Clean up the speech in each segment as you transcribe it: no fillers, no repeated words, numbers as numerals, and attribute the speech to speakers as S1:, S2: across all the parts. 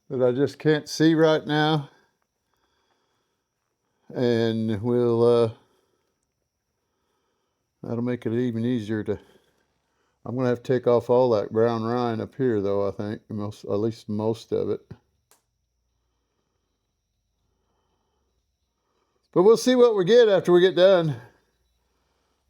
S1: that I just can't see right now. And that'll make it even easier to, I'm gonna have to take off all that brown rind up here though, I think, at least most of it. But we'll see what we get after we get done.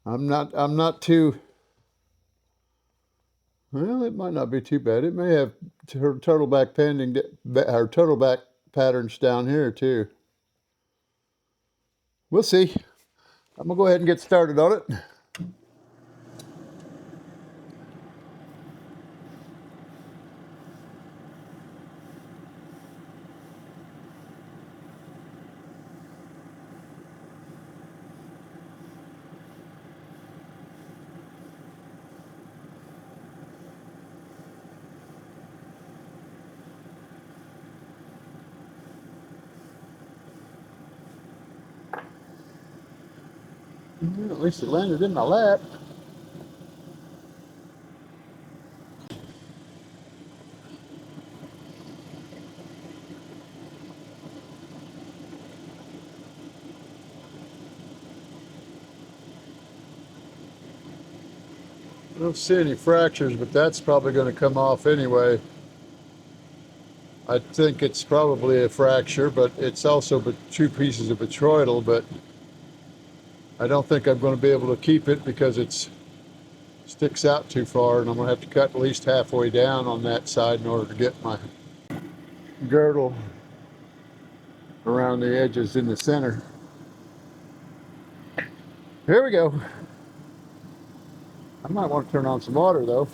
S1: I'm not too, well, it might not be too bad. It may have turtleback pending, or turtleback patterns down here too. We'll see. I'm gonna go ahead and get started on it. Well, at least it landed in my lap. I don't see any fractures, but that's probably going to come off anyway. I think it's probably a fracture, but it's also two pieces of botryoidal, but I don't think I'm going to be able to keep it because it sticks out too far, and I'm going to have to cut at least halfway down on that side in order to get my girdle around the edges in the center. Here we go. I might want to turn on some water though.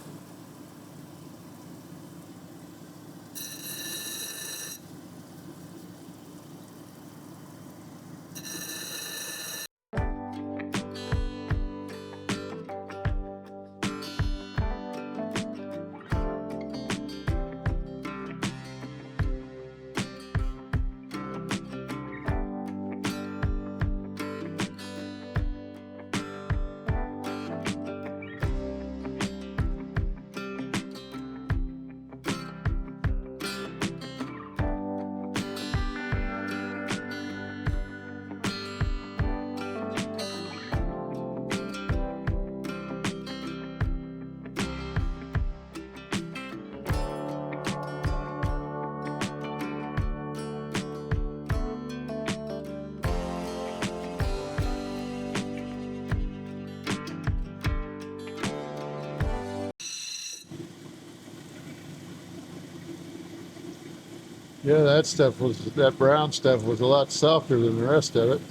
S1: Yeah, that brown stuff was a lot softer than the rest of it.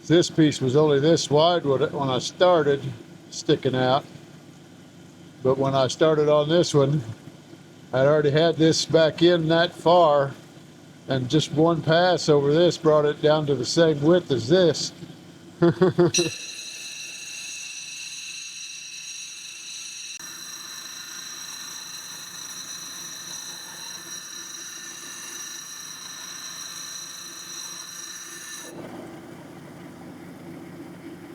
S1: This piece was only this wide when I started, sticking out. But when I started on this one, I'd already had this back in that far, and just one pass over this brought it down to the same width as this.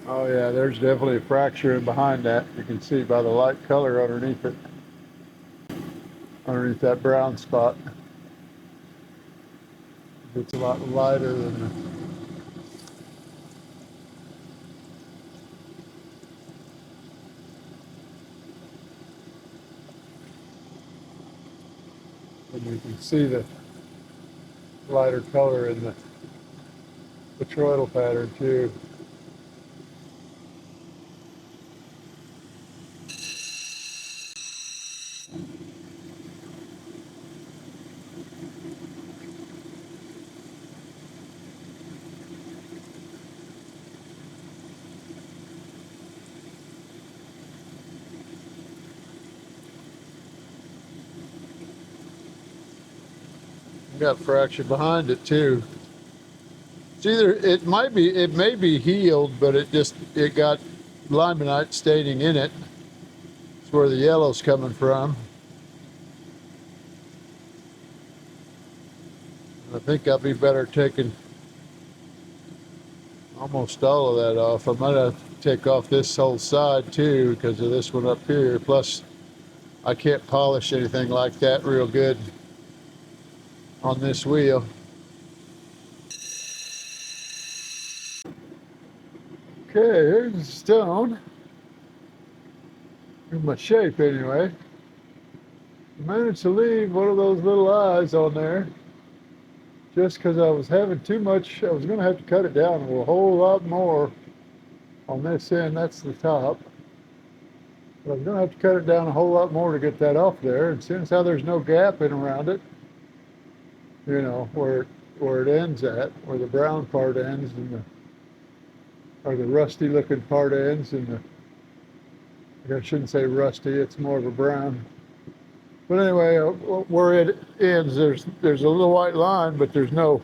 S1: Oh yeah, there's definitely a fracture in behind that. You can see by the light color underneath it, underneath that brown spot. It's a lot lighter than the and you can see the lighter color in the botryoidal pattern too. Got fracture behind it too. It's either it may be healed, but it got limonite staining in it. That's where the yellow's coming from. I think I'll be better taking almost all of that off. I might have to take off this whole side too because of this one up here. Plus, I can't polish anything like that real good on this wheel. Okay, here's the stone. In my shape anyway. I managed to leave one of those little eyes on there just because I was having too much. I was going to have to cut it down a whole lot more on this end. That's the top. But I'm going to have to cut it down a whole lot more to get that off there. And since how there's no gap in around it, you know, where it ends at, where the brown part ends and or the rusty looking part ends and I shouldn't say rusty, it's more of a brown. But anyway, where it ends, there's a little white line, but there's no,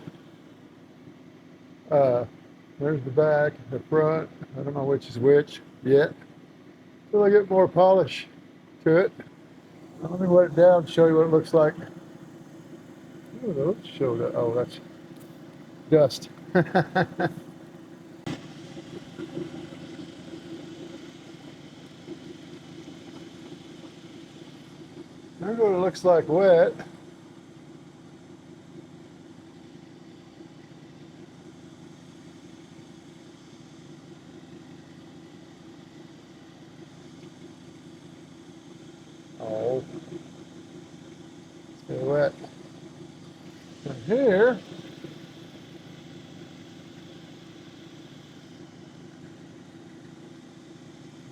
S1: there's the back, the front, I don't know which is which yet. Till I get more polish to it. Let me wet it down, show you what it looks like. Let's show that, oh, that's dust. There's what it looks like wet. Oh, stay wet. And here,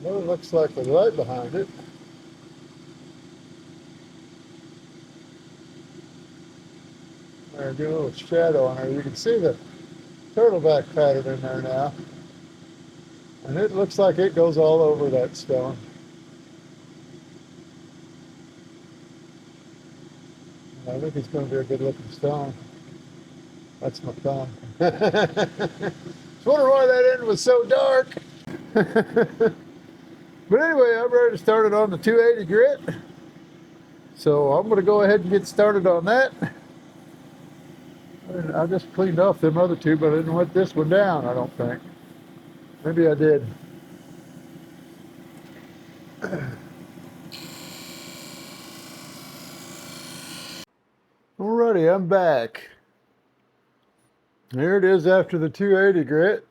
S1: what it looks like the light behind it. There, get a little shadow on there. You can see the turtleback pattern in there now. And it looks like it goes all over that stone. I think it's going to be a good looking stone. That's my thumb. I was wondering why that end was so dark. But anyway, I'm ready to start it on the 280 grit. So I'm going to go ahead and get started on that. I just cleaned off them other two, but I didn't wet this one down, I don't think. Maybe I did. Alrighty, I'm back. Here it is after the 280 grit.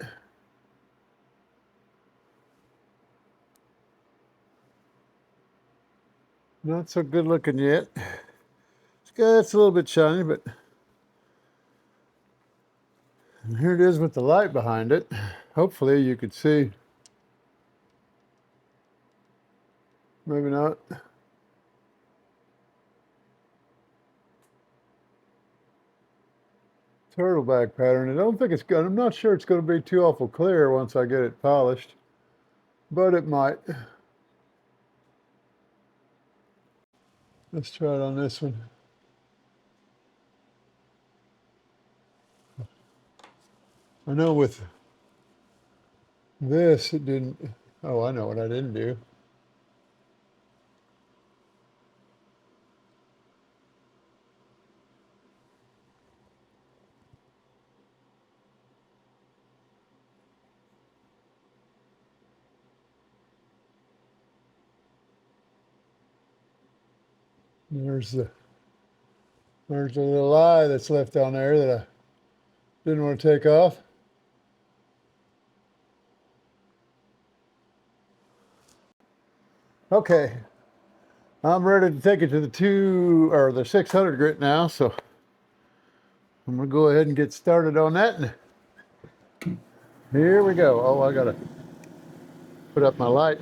S1: Not so good looking yet. It's a little bit shiny, but and here it is with the light behind it. Hopefully you could see. Maybe not. Turtleback pattern. I don't think it's good. I'm not sure it's going to be too awful clear once I get it polished, but it might. Let's try it on this one. I know with this it didn't. Oh, I know what I didn't do. There's a little eye that's left on there that I didn't want to take off. Okay, I'm ready to take it to the 600 grit now, so I'm gonna go ahead and get started on that. Here we go. Oh, I gotta put up my light.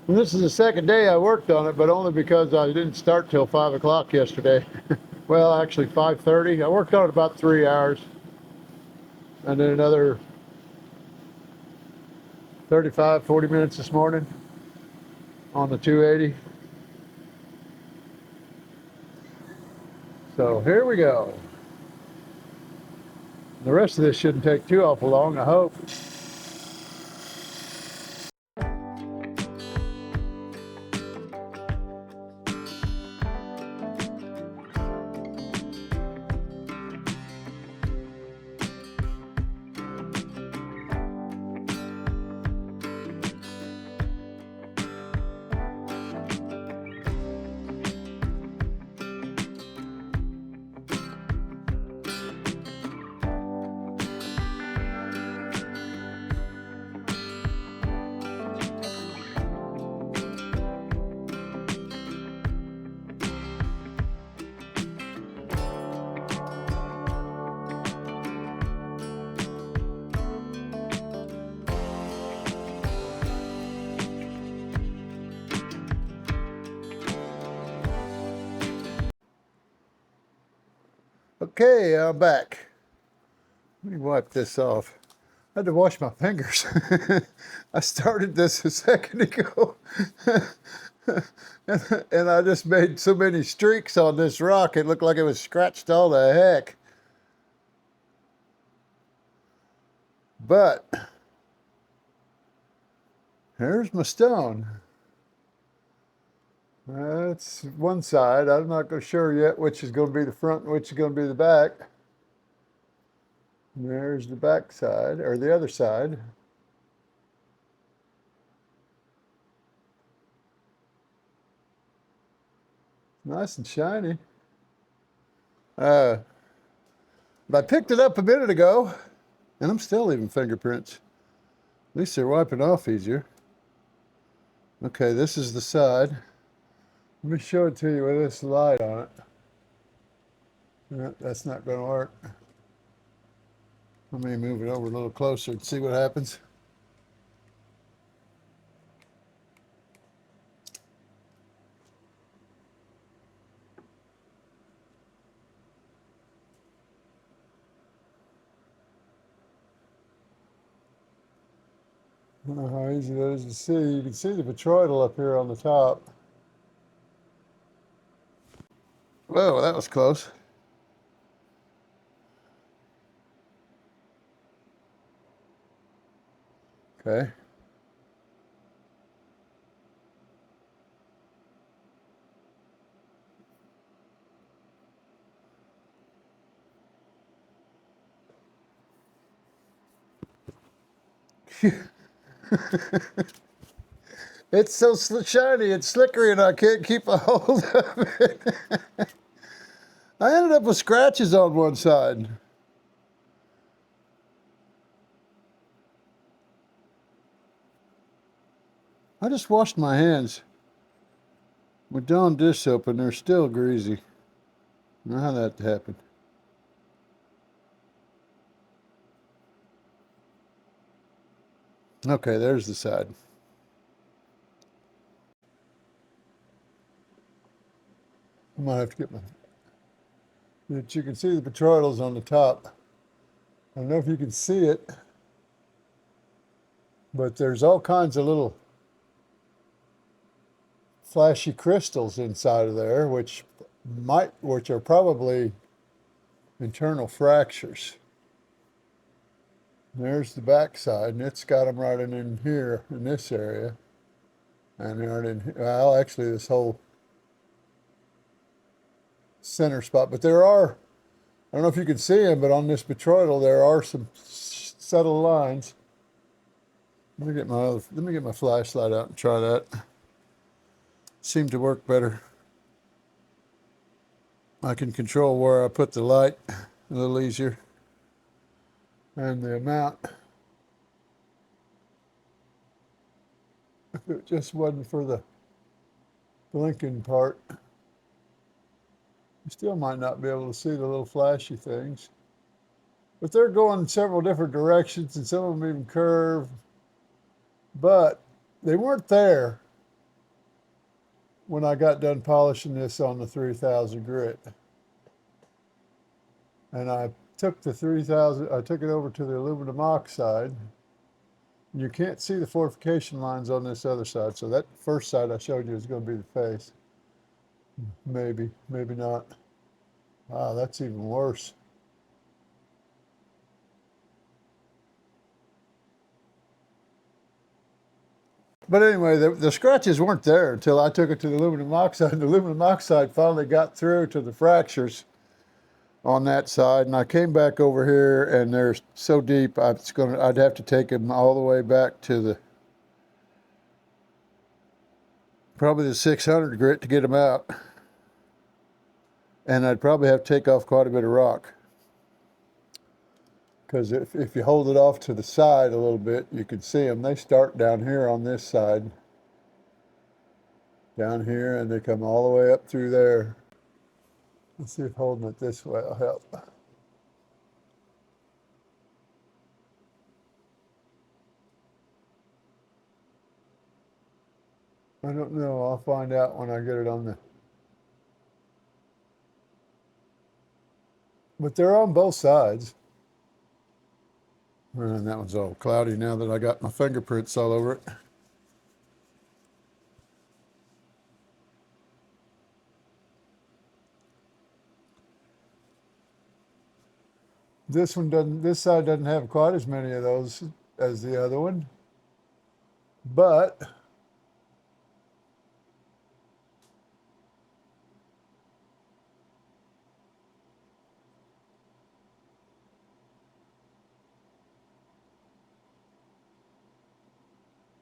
S1: And this is the second day I worked on it, but only because I didn't start till 5 o'clock yesterday. Well, actually 5:30. I worked on it about 3 hours. And then another 35, 40 minutes this morning on the 280. So here we go. The rest of this shouldn't take too awful long, I hope. Okay, I'm back. Let me wipe this off. I had to wash my fingers. I started this a second ago. and I just made so many streaks on this rock, it looked like it was scratched all the heck. But here's my stone. That's one side. I'm not sure yet which is going to be the front and which is going to be the back. And there's the back side, or the other side. Nice and shiny. But I picked it up a minute ago, and I'm still leaving fingerprints. At least they're wiping off easier. Okay, this is the side. Let me show it to you with this light on it. No, that's not going to work. Let me move it over a little closer and see what happens. I don't know how easy that is to see. You can see the botryoidal up here on the top. Whoa, that was close. Okay. It's so shiny and slickery, and I can't keep a hold of it. I ended up with scratches on one side. I just washed my hands with Dawn dish soap, and they're still greasy. I don't know how that happened. Okay, there's the side. I might have to get my... But you can see the botryoidals on the top. I don't know if you can see it, but there's all kinds of little flashy crystals inside of there, which are probably internal fractures. There's the back side, and it's got them right in here, in this area. And they're in, well, actually this whole center spot. But there are, I don't know if you can see them, but on this botryoidal there are some subtle lines. Let me get my flashlight out and try that. Seemed to work better. I can control where I put the light a little easier, and the amount. If it just wasn't for the blinking part, you still might not be able to see the little flashy things. But they're going in several different directions, and some of them even curve. But they weren't there when I got done polishing this on the 3000 grit. And I took the 3000, I took it over to the aluminum oxide. You can't see the fortification lines on this other side, so that first side I showed you is going to be the face. Maybe, maybe not. Wow, that's even worse. But anyway, the scratches weren't there until I took it to the aluminum oxide. And the aluminum oxide finally got through to the fractures on that side. And I came back over here, and they're so deep, I'd have to take them all the way back to probably the 600 grit to get them out. And I'd probably have to take off quite a bit of rock. Because if you hold it off to the side a little bit, you can see them. They start down here on this side. Down here, and they come all the way up through there. Let's see if holding it this way will help. I don't know. I'll find out when I get it on the... But they're on both sides. And that one's all cloudy now that I got my fingerprints all over it. This side doesn't have quite as many of those as the other one, but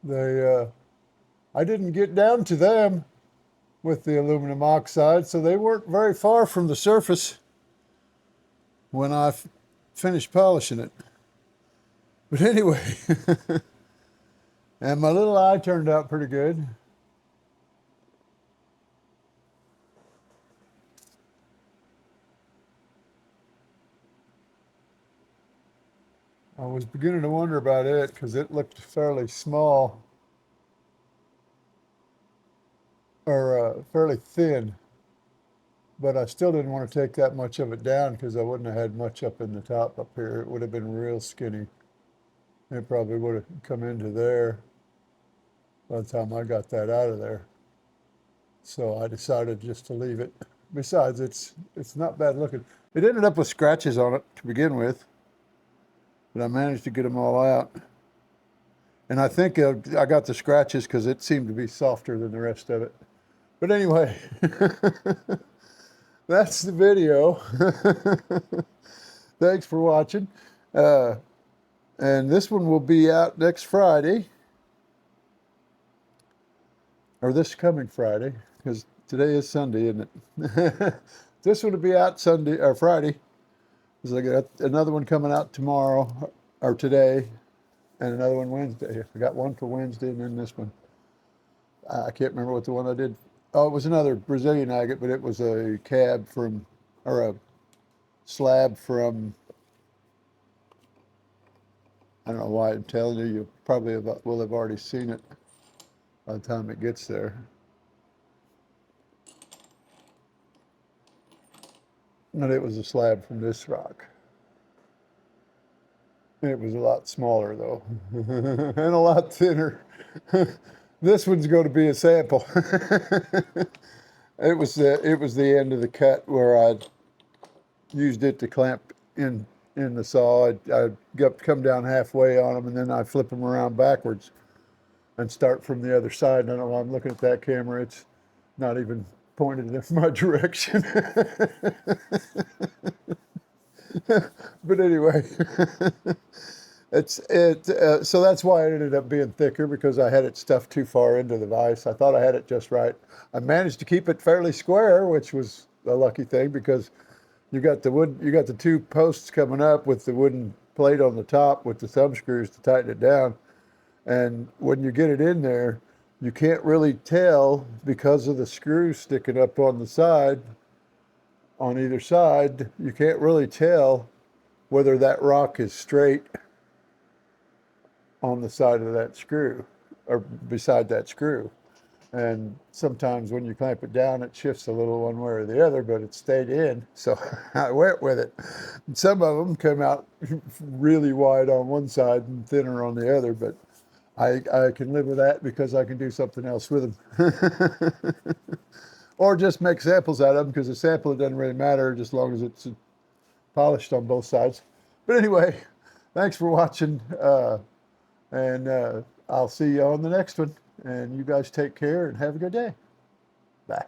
S1: they, I didn't get down to them with the aluminum oxide, so they weren't very far from the surface when I finished polishing it. But anyway, and my little eye turned out pretty good. I was beginning to wonder about it because it looked fairly small, or fairly thin, but I still didn't want to take that much of it down because I wouldn't have had much up in the top up here. It would have been real skinny. It probably would have come into there by the time I got that out of there. So I decided just to leave it. Besides, it's not bad looking. It ended up with scratches on it to begin with, but I managed to get them all out. And I think I got the scratches because it seemed to be softer than the rest of it. But anyway, that's the video. Thanks for watching. And this one will be out next Friday, or this coming Friday, because today is Sunday, isn't it? This one will be out Sunday or Friday. Because I got another one coming out tomorrow or today, and another one Wednesday. I got one for Wednesday, and then this one. I can't remember what the one I did. Oh, it was another Brazilian agate, but it was a cab from, or a slab from, I don't know why I'm telling you. You probably will have already seen it by the time it gets there. And it was a slab from this rock. It was a lot smaller though, and a lot thinner. This one's going to be a sample. It was the end of the cut where I used it to clamp in the saw. I'd come down halfway on them, and then I flip them around backwards and start from the other side. I don't know why I'm looking at that camera. It's not even pointed in my direction. But anyway, so that's why it ended up being thicker, because I had it stuffed too far into the vise. I thought I had it just right. I managed to keep it fairly square, which was a lucky thing, because you got the two posts coming up with the wooden plate on the top with the thumb screws to tighten it down. And when you get it in there, you can't really tell because of the screws sticking up on the side, on either side. You can't really tell whether that rock is straight on the side of that screw or beside that screw. And sometimes when you clamp it down, it shifts a little one way or the other, but it stayed in. So I went with it. And some of them come out really wide on one side and thinner on the other, but I can live with that because I can do something else with them. Or just make samples out of them, because a sample, it doesn't really matter just as long as it's polished on both sides. But anyway, thanks for watching. And I'll see you on the next one. And you guys take care and have a good day. Bye.